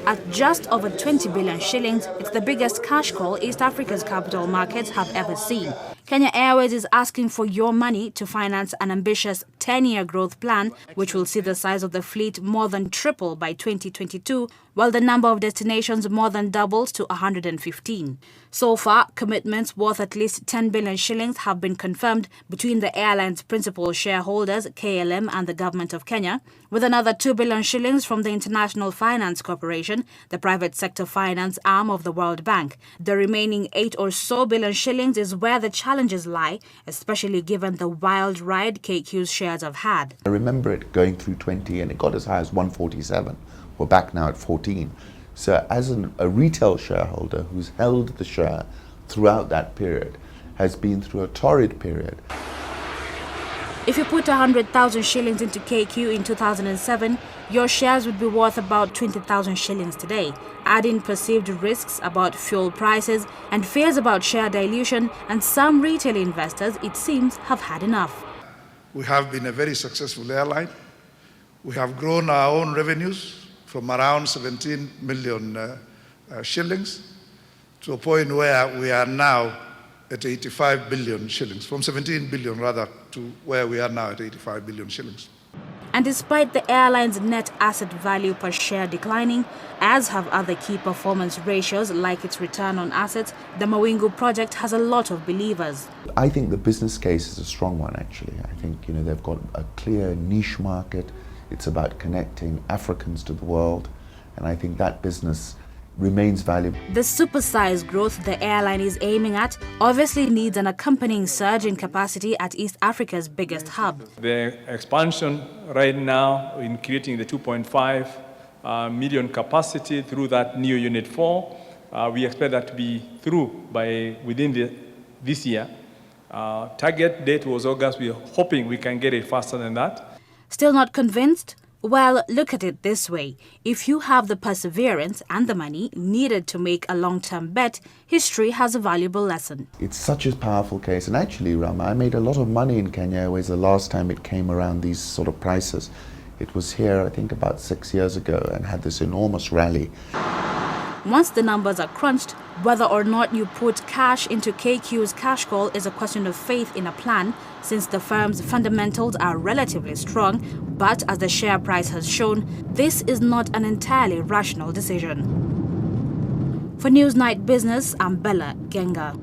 At just over 20 billion shillings, it's the biggest cash call East Africa's capital markets have ever seen. Kenya Airways is asking for your money to finance an ambitious 10-year growth plan, which will see the size of the fleet more than triple by 2022, while the number of destinations more than doubles to 115. So far, commitments worth at least 10 billion shillings have been confirmed between the airline's principal shareholders, KLM, and the government of Kenya, with another 2 billion shillings from the International Finance Corporation, the private sector finance arm of the World Bank. The remaining 8 or so billion shillings is where the challenges lie, especially given the wild ride KQ's shares have had. I remember it going through 20 and it got as high as 147. We're back now at 14. So as a retail shareholder who's held the share throughout that period, has been through a torrid period. If you put 100,000 shillings into KQ in 2007, your shares would be worth about 20,000 shillings today. Add in perceived risks about fuel prices and fears about share dilution, and some retail investors, it seems, have had enough. We have been a very successful airline. We have grown our own revenues from around 17 million shillings to a point where we are now at 85 billion shillings, from 17 billion rather to where we are now at 85 billion shillings. And despite the airline's net asset value per share declining, as have other key performance ratios like its return on assets, the Mawingu project has a lot of believers. I think the business case is a strong one, actually. I think they've got a clear niche market. It's about connecting Africans to the world, and I think that business remains valuable. The supersized growth the airline is aiming at obviously needs an accompanying surge in capacity at East Africa's biggest hub. The expansion right now in creating the 2.5 million capacity through that new Unit 4, we expect that to be through within this year. Target date was August. We're hoping we can get it faster than that. Still not convinced? Well, look at it this way. If you have the perseverance and the money needed to make a long-term bet, history has a valuable lesson. It's such a powerful case. And actually, Rama, I made a lot of money in Kenya Airways the last time it came around these sort of prices. It was here, I think, about 6 years ago and had this enormous rally. Once the numbers are crunched, whether or not you put cash into KQ's cash call is a question of faith in a plan, since the firm's fundamentals are relatively strong, but as the share price has shown, this is not an entirely rational decision. For Newsnight Business, I'm Bella Genga.